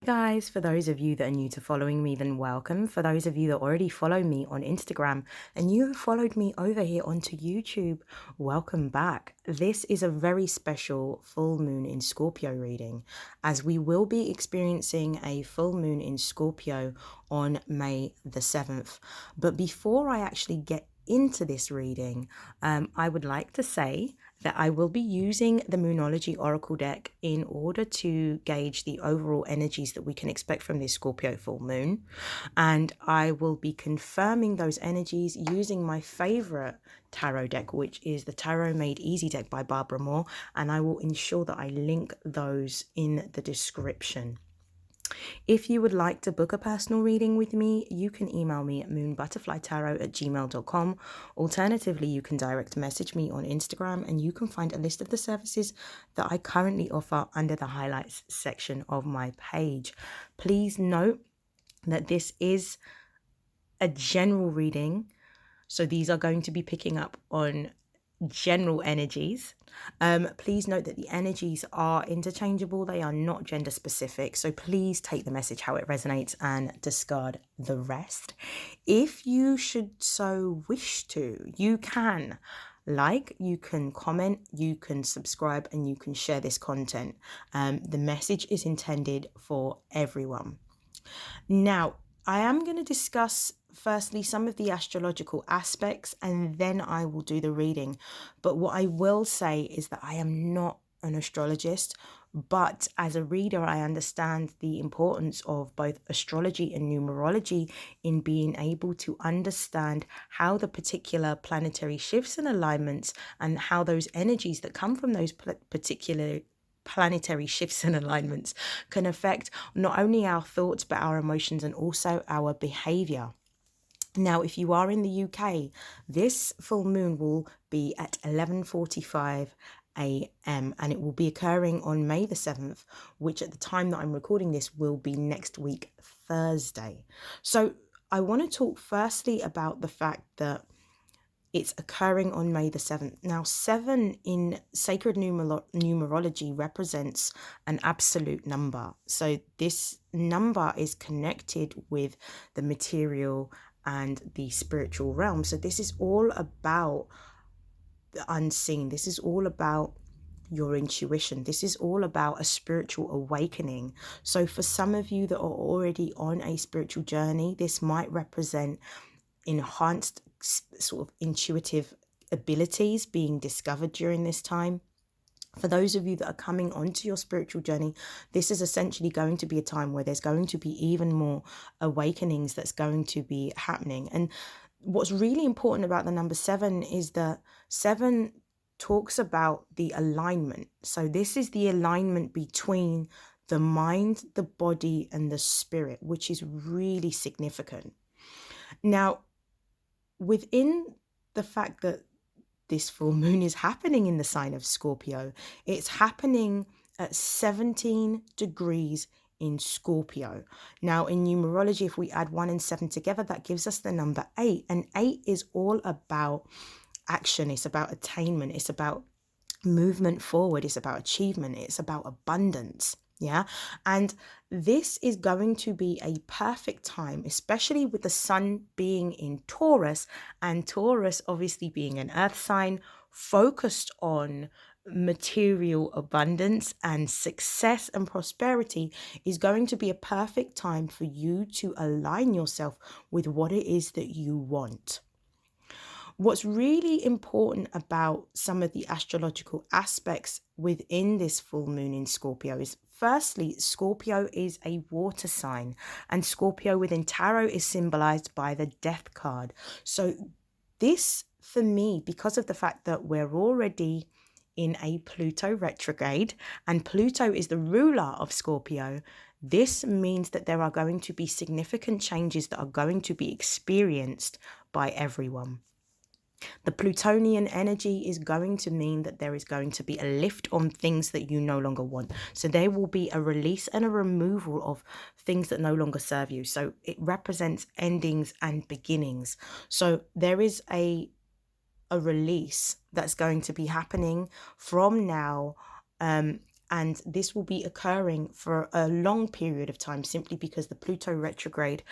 Guys, for those of you that are new to following me, then welcome. For those of you that already follow me on Instagram and you have followed me over here onto YouTube, welcome back. This is a very special full moon in Scorpio reading, as we will be experiencing a full moon in Scorpio on May the 7th. But before I actually get into this reading, I would like to say that I will be using the Moonology Oracle deck in order to gauge the overall energies that we can expect from this Scorpio full moon. And I will be confirming those energies using my favorite tarot deck, which is the Tarot Made Easy deck by Barbara Moore. And I will ensure that I link those in the description. If you would like to book a personal reading with me, you can email me at moonbutterflytarot@gmail.com. Alternatively, you can direct message me on Instagram and you can find a list of the services that I currently offer under the highlights section of my page. Please note that this is a general reading, so these are going to be picking up on general energies. Please note that the energies are interchangeable. They are not gender specific. So please take the message how it resonates and discard the rest. If you should so wish to, you can you can comment, you can subscribe, and you can share this content. The message is intended for everyone. Now, I am going to discuss firstly some of the astrological aspects and then I will do the reading. But what I will say is that I am not an astrologist, but as a reader, I understand the importance of both astrology and numerology in being able to understand how the particular planetary shifts and alignments and how those energies that come from those particular planetary shifts and alignments can affect not only our thoughts but our emotions and also our behavior. Now, if you are in the UK, this full moon will be at 11:45 a.m. and it will be occurring on May the 7th, which at the time that I'm recording this will be next week, Thursday. So I want to talk firstly about the fact that it's occurring on May the 7th. Now, 7 in sacred numerology represents an absolute number. So this number is connected with the material and the spiritual realm. So this is all about the unseen. This is all about your intuition. This is all about a spiritual awakening. So for some of you that are already on a spiritual journey, this might represent enhanced sort of intuitive abilities being discovered during this time. For those of you that are coming onto your spiritual journey, this is essentially going to be a time where there's going to be even more awakenings that's going to be happening. And what's really important about the number 7 is that 7 talks about the alignment. So this is the alignment between the mind, the body, and the spirit, which is really significant. Now, within the fact that this full moon is happening in the sign of Scorpio, it's happening at 17 degrees in Scorpio. Now, in numerology, if we add 1 and 7 together, that gives us the number 8. And 8 is all about action. It's about attainment. It's about movement forward. It's about achievement. It's about abundance. Yeah. And this is going to be a perfect time, especially with the sun being in Taurus and Taurus obviously being an earth sign focused on material abundance and success and prosperity, is going to be a perfect time for you to align yourself with what it is that you want. What's really important about some of the astrological aspects within this full moon in Scorpio is, firstly, Scorpio is a water sign, and Scorpio within tarot is symbolized by the death card. So this, for me, because of the fact that we're already in a Pluto retrograde and Pluto is the ruler of Scorpio, this means that there are going to be significant changes that are going to be experienced by everyone. The Plutonian energy is going to mean that there is going to be a lift on things that you no longer want. So there will be a release and a removal of things that no longer serve you. So it represents endings and beginnings. So there is a release that's going to be happening from now and this will be occurring for a long period of time, simply because the Pluto retrograde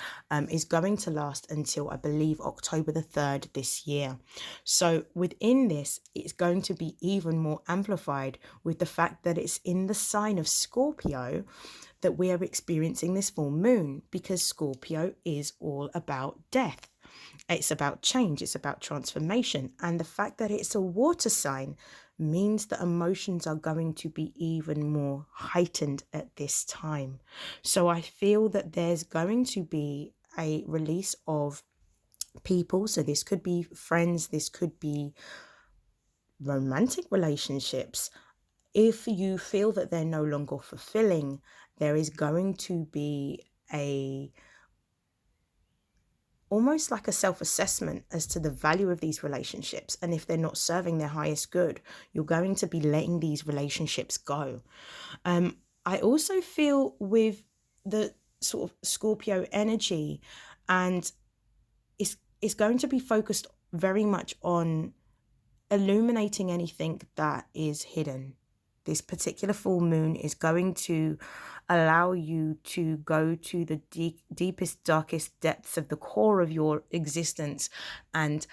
is going to last until, I believe, October the 3rd this year. So within this, it's going to be even more amplified with the fact that it's in the sign of Scorpio that we are experiencing this full moon, because Scorpio is all about death. It's about change, it's about transformation. And the fact that it's a water sign means that emotions are going to be even more heightened at this time. So I feel that there's going to be a release of people. So this could be friends, this could be romantic relationships. If you feel that they're no longer fulfilling, there is going to be almost like a self-assessment as to the value of these relationships. And if they're not serving their highest good, you're going to be letting these relationships go. I also feel with the sort of Scorpio energy, and it's going to be focused very much on illuminating anything that is hidden. This particular full moon is going to allow you to go to the deepest, darkest depths of the core of your existence and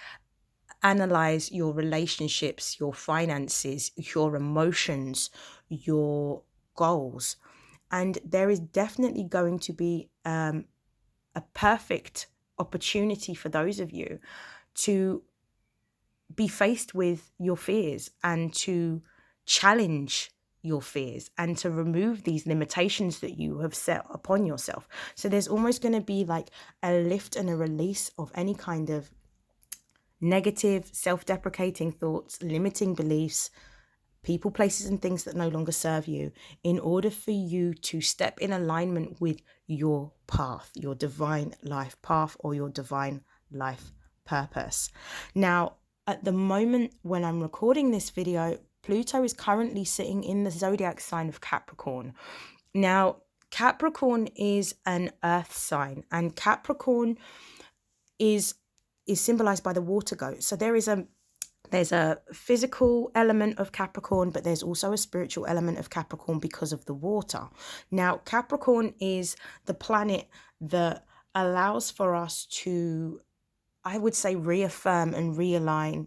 analyze your relationships, your finances, your emotions, your goals. And there is definitely going to be a perfect opportunity for those of you to be faced with your fears and to challenge your fears and to remove these limitations that you have set upon yourself. So there's almost going to be like a lift and a release of any kind of negative, self-deprecating thoughts, limiting beliefs, people, places, and things that no longer serve you, in order for you to step in alignment with your path, your divine life path, or your divine life purpose. Now, at the moment when I'm recording this video, Pluto is currently sitting in the zodiac sign of Capricorn. Now, Capricorn is an earth sign, and Capricorn is symbolized by the water goat. So there's a physical element of Capricorn, but there's also a spiritual element of Capricorn because of the water. Now, Capricorn is the planet that allows for us to, I would say, reaffirm and realign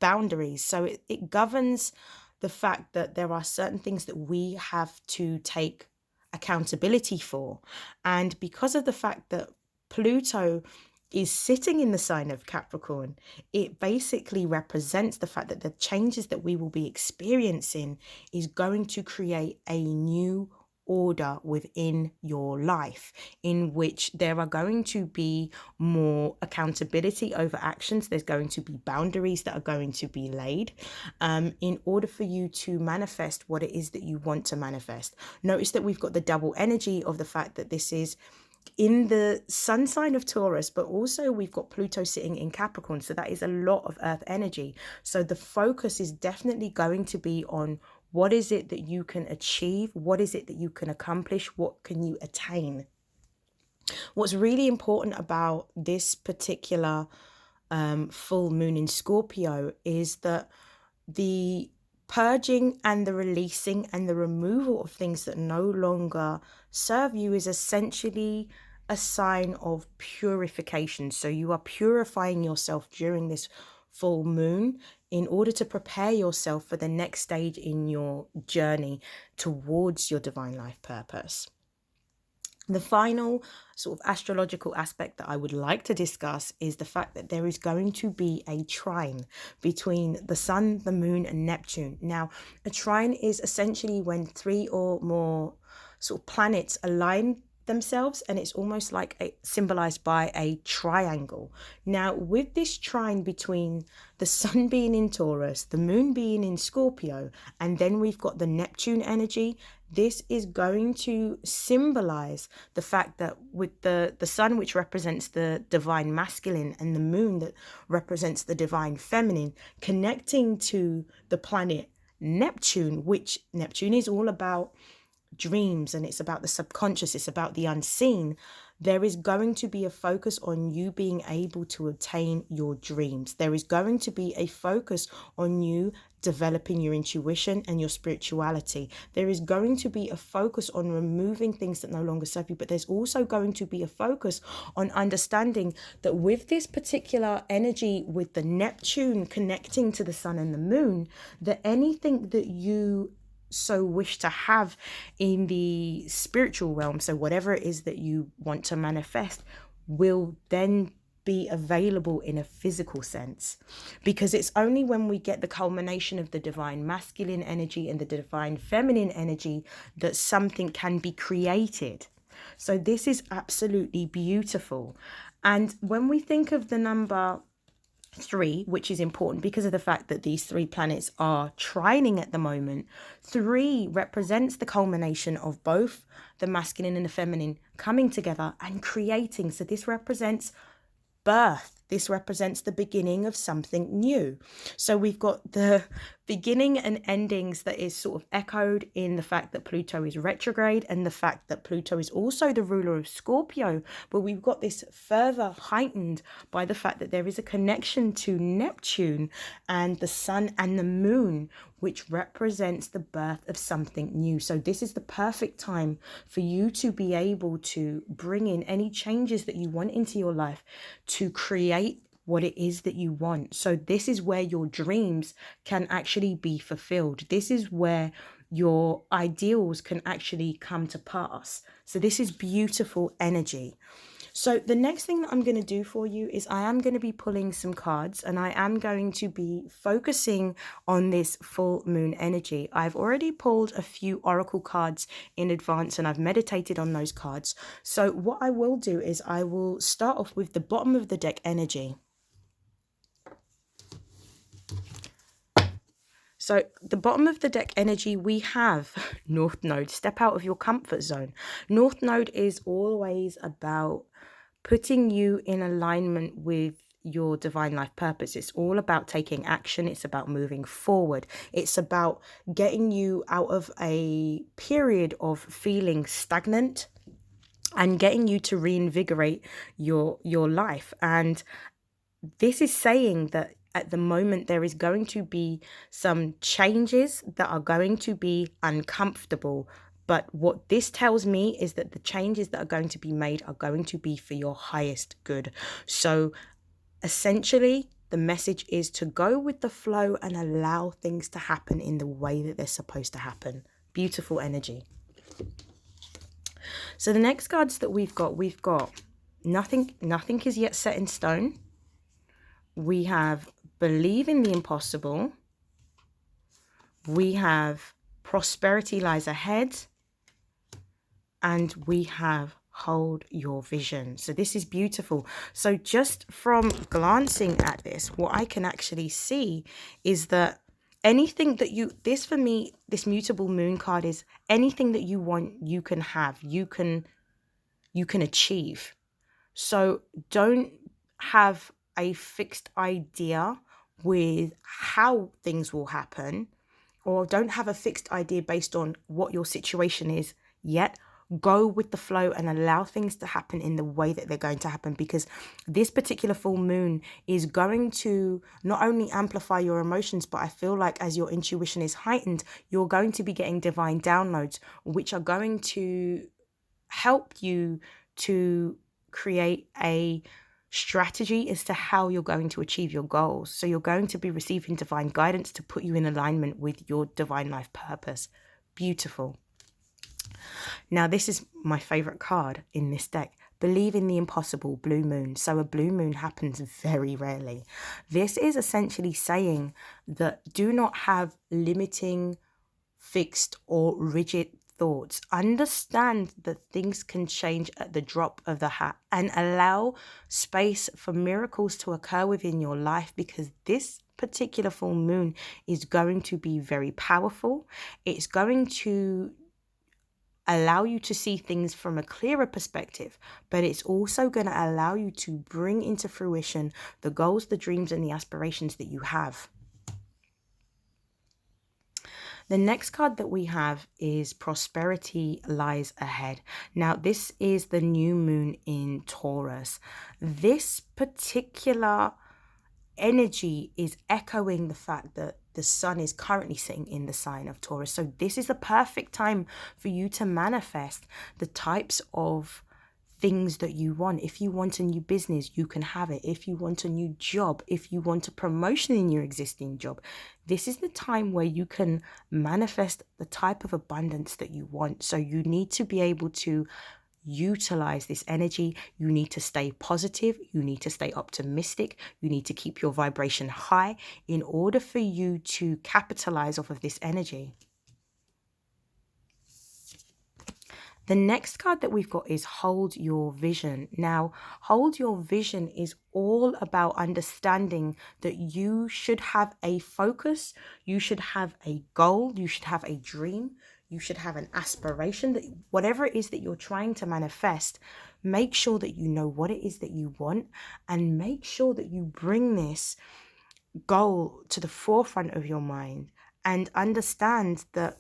boundaries. So it governs the fact that there are certain things that we have to take accountability for. And because of the fact that Pluto is sitting in the sign of Capricorn, it basically represents the fact that the changes that we will be experiencing is going to create a new order within your life, in which there are going to be more accountability over actions. There's going to be boundaries that are going to be laid in order for you to manifest what it is that you want to manifest. Notice that we've got the double energy of the fact that this is in the sun sign of Taurus, but also we've got Pluto sitting in Capricorn. So that is a lot of earth energy. So the focus is definitely going to be on what is it that you can achieve? What is it that you can accomplish? What can you attain? What's really important about this particular full moon in Scorpio is that the purging and the releasing and the removal of things that no longer serve you is essentially a sign of purification. So you are purifying yourself during this full moon in order to prepare yourself for the next stage in your journey towards your divine life purpose. The final sort of astrological aspect that I would like to discuss is the fact that there is going to be a trine between the sun, the moon, and Neptune. Now, a trine is essentially when three or more sort of planets align themselves, and it's almost like symbolized by a triangle. Now, with this trine between the sun being in Taurus, the moon being in Scorpio, and then we've got the Neptune energy, this is going to symbolize the fact that with the sun, which represents the divine masculine, and the moon that represents the divine feminine, connecting to the planet Neptune, which Neptune is all about dreams, and it's about the subconscious, it's about the unseen. there is going to be a focus on you being able to obtain your dreams. There is going to be a focus on you developing your intuition and your spirituality. There is going to be a focus on removing things that no longer serve you, but there's also going to be a focus on understanding that with this particular energy, with the Neptune connecting to the sun and the moon, that anything that you so wish to have in the spiritual realm, so whatever it is that you want to manifest, will then be available in a physical sense. Because it's only when we get the culmination of the divine masculine energy and the divine feminine energy that something can be created. So this is absolutely beautiful. And when we think of the number 3, which is important because of the fact that these 3 planets are trining at the moment, 3 represents the culmination of both the masculine and the feminine coming together and creating. So this represents birth. This represents the beginning of something new. So we've got the beginning and endings that is sort of echoed in the fact that Pluto is retrograde and the fact that Pluto is also the ruler of Scorpio. But we've got this further heightened by the fact that there is a connection to Neptune and the sun and the moon, which represents the birth of something new. So this is the perfect time for you to be able to bring in any changes that you want into your life to create what it is that you want. So this is where your dreams can actually be fulfilled. This is where your ideals can actually come to pass. So this is beautiful energy. So the next thing that I'm going to do for you is I am going to be pulling some cards, and I am going to be focusing on this full moon energy. I've already pulled a few oracle cards in advance and I've meditated on those cards. So what I will do is I will start off with the bottom of the deck energy. So the bottom of the deck energy, we have North Node. Step out of your comfort zone. North Node is always about putting you in alignment with your divine life purpose. It's all about taking action. It's about moving forward. It's about getting you out of a period of feeling stagnant and getting you to reinvigorate your life. And this is saying that at the moment there is going to be some changes that are going to be uncomfortable. But what this tells me is that the changes that are going to be made are going to be for your highest good. So essentially, the message is to go with the flow and allow things to happen in the way that they're supposed to happen. Beautiful energy. So the next cards that we've got nothing is yet set in stone. We have believe in the impossible. We have prosperity lies ahead. And we have hold your vision. So this is beautiful. So just from glancing at this, what I can actually see is that anything that this for me, this mutable moon card is anything that you want, you can have, you can achieve. So don't have a fixed idea with how things will happen, or don't have a fixed idea based on what your situation is yet. Go with the flow and allow things to happen in the way that they're going to happen, because this particular full moon is going to not only amplify your emotions, but I feel like as your intuition is heightened, you're going to be getting divine downloads, which are going to help you to create a strategy as to how you're going to achieve your goals. So you're going to be receiving divine guidance to put you in alignment with your divine life purpose. Beautiful. Now, this is my favorite card in this deck. Believe in the impossible, blue moon. So a blue moon happens very rarely. This is essentially saying that do not have limiting, fixed or rigid thoughts. Understand that things can change at the drop of the hat, and allow space for miracles to occur within your life, because this particular full moon is going to be very powerful. It's going to allow you to see things from a clearer perspective, but it's also going to allow you to bring into fruition the goals, the dreams, and the aspirations that you have. The next card that we have is Prosperity Lies Ahead. Now, this is the new moon in Taurus. This particular energy is echoing the fact that the sun is currently sitting in the sign of Taurus. So this is the perfect time for you to manifest the types of things that you want. If you want a new business, you can have it. If you want a new job, if you want a promotion in your existing job, this is the time where you can manifest the type of abundance that you want. So you need to be able to utilize this energy. You need to stay positive. You need to stay optimistic. You need to keep your vibration high in order for you to capitalize off of this energy. The next card that we've got is Hold Your Vision. Now, Hold Your Vision is all about understanding that you should have a focus, you should have a goal, you should have a dream, you should have an aspiration, that whatever it is that you're trying to manifest, make sure that you know what it is that you want, and make sure that you bring this goal to the forefront of your mind and understand that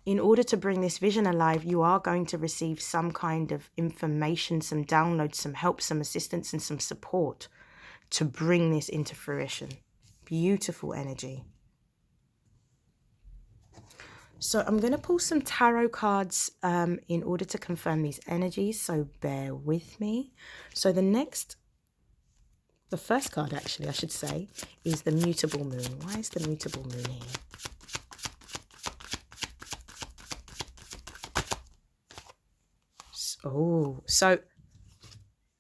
in order to bring this vision alive, you are going to receive some kind of information, some downloads, some help, some assistance, and some support to bring this into fruition. Beautiful energy. So I'm going to pull some tarot cards in order to confirm these energies. So bear with me. So the first card actually, I should say, is the mutable moon. Why is the mutable moon here? Oh, so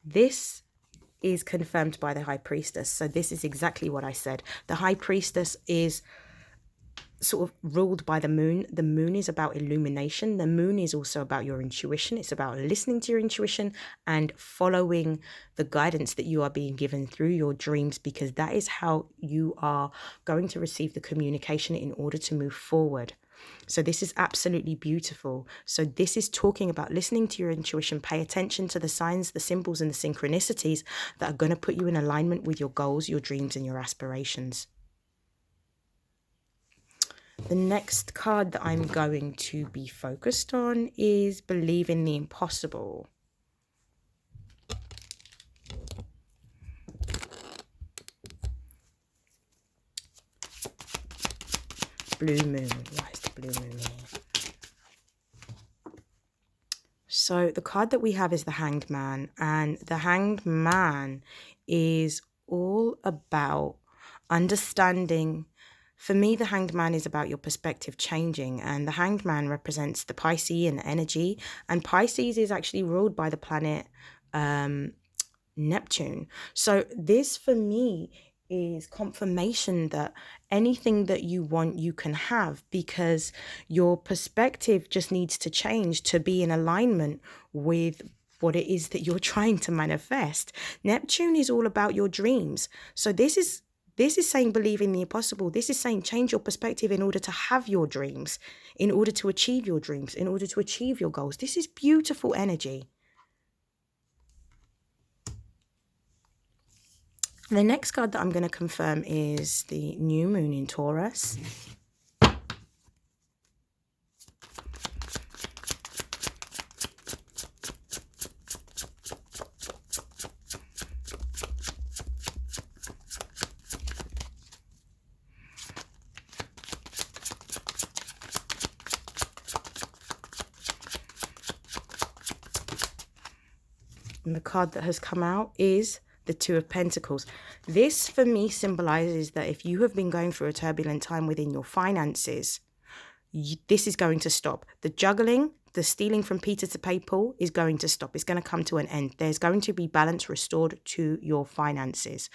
this is confirmed by the High Priestess. So this is exactly what I said. The High Priestess is sort of ruled by the moon. The moon is about illumination. The moon is also about your intuition. It's about listening to your intuition and following the guidance that you are being given through your dreams, because that is how you are going to receive the communication in order to move forward. So this is absolutely beautiful. So this is talking about listening to your intuition. Pay attention to the signs, the symbols, and the synchronicities that are going to put you in alignment with your goals, your dreams, and your aspirations. The next card that I'm going to be focused on is Believe in the Impossible. Blue moon. Why is the blue moon here? So the card that we have is the Hanged Man, and the Hanged Man is all about understanding. For me, the Hanged Man is about your perspective changing, and the Hanged Man represents the Piscean energy, and Pisces is actually ruled by the planet Neptune. So this for me is confirmation that anything that you want, you can have, because your perspective just needs to change to be in alignment with what it is that you're trying to manifest. Neptune is all about your dreams. So this is saying believe in the impossible. This is saying change your perspective in order to have your dreams, in order to achieve your dreams, in order to achieve your goals. This is beautiful energy. The next card that I'm going to confirm is the new moon in Taurus. And the card that has come out is the Two of Pentacles. This for me symbolizes that if you have been going through a turbulent time within your finances, this is going to stop. The juggling, the stealing from Peter to pay Paul is going to stop. It's going to come to an end. There's going to be balance restored to your finances.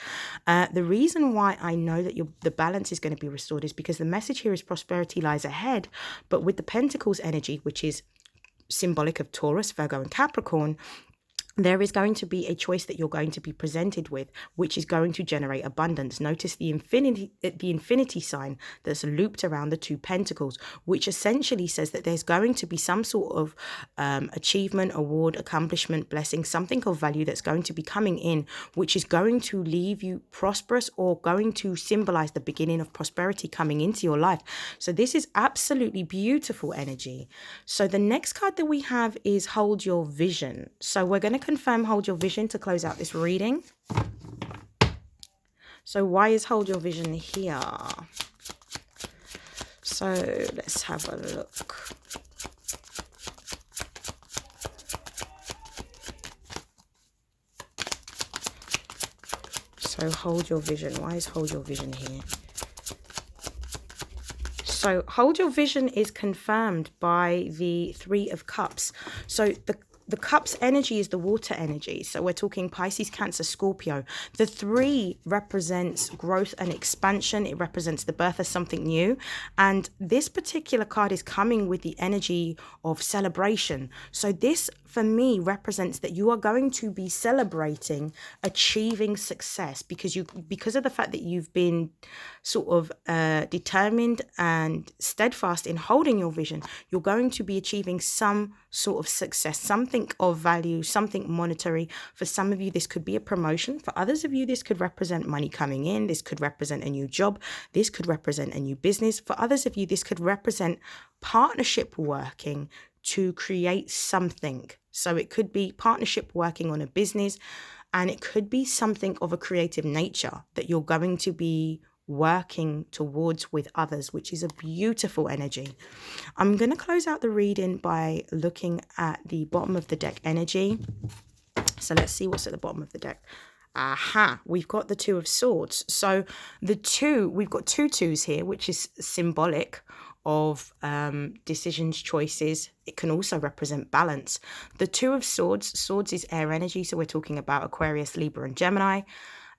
The reason why I know that the balance is going to be restored is because the message here is prosperity lies ahead. But with the Pentacles energy, which is symbolic of Taurus, Virgo, and Capricorn, there is going to be a choice that you're going to be presented with, which is going to generate abundance. Notice the infinity sign that's looped around the 2 pentacles, which essentially says that there's going to be some sort of achievement, award, accomplishment, blessing, something of value that's going to be coming in, which is going to leave you prosperous or going to symbolize the beginning of prosperity coming into your life. So this is absolutely beautiful energy. So the next card that we have is Hold Your Vision. So we're going to confirm Hold Your Vision to close out this reading. So why is Hold Your Vision here? So let's have a look. So Hold Your Vision. Why is Hold Your Vision here? So Hold Your Vision is confirmed by the 3 of Cups. So the Cups energy is the water energy. So we're talking Pisces, Cancer, Scorpio. The 3 represents growth and expansion. It represents the birth of something new. And this particular card is coming with the energy of celebration. So this, for me, represents that you are going to be celebrating achieving success because of the fact that you've been sort of determined and steadfast in holding your vision. You're going to be achieving some sort of success, something of value, something monetary. For some of you, this could be a promotion. For others of you, this could represent money coming in. This could represent a new job. This could represent a new business. For others of you, this could represent partnership working to create something. So it could be partnership working on a business, and it could be something of a creative nature that you're going to be working towards with others, which is a beautiful energy. I'm going to close out the reading by looking at the bottom of the deck energy. So let's see what's at the bottom of the deck. Aha, we've got the 2 of Swords. So we've got 2 twos here, which is symbolic of decisions, choices. It can also represent balance. The 2 of Swords is air energy. So we're talking about Aquarius, Libra, and Gemini.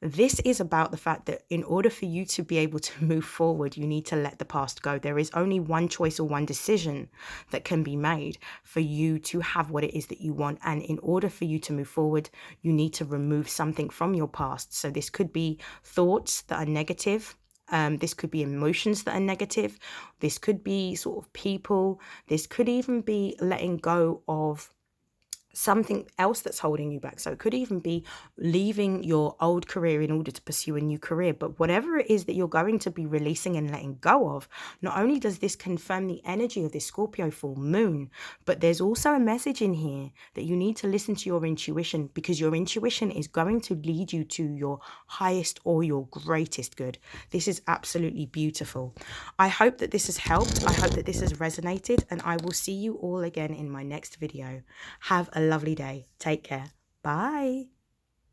This is about the fact that in order for you to be able to move forward, you need to let the past go. There is only one choice or one decision that can be made for you to have what it is that you want. And in order for you to move forward, you need to remove something from your past. So this could be thoughts that are negative. This could be emotions that are negative. This could be sort of people. This could even be letting go of something else that's holding you back. So it could even be leaving your old career in order to pursue a new career. But whatever it is that you're going to be releasing and letting go of, not only does this confirm the energy of this Scorpio full moon, but there's also a message in here that you need to listen to your intuition, because your intuition is going to lead you to your highest or your greatest good. This is absolutely beautiful. I hope that this has helped. I hope that this has resonated, and I will see you all again in my next video. Have a lovely day. Take care. Bye.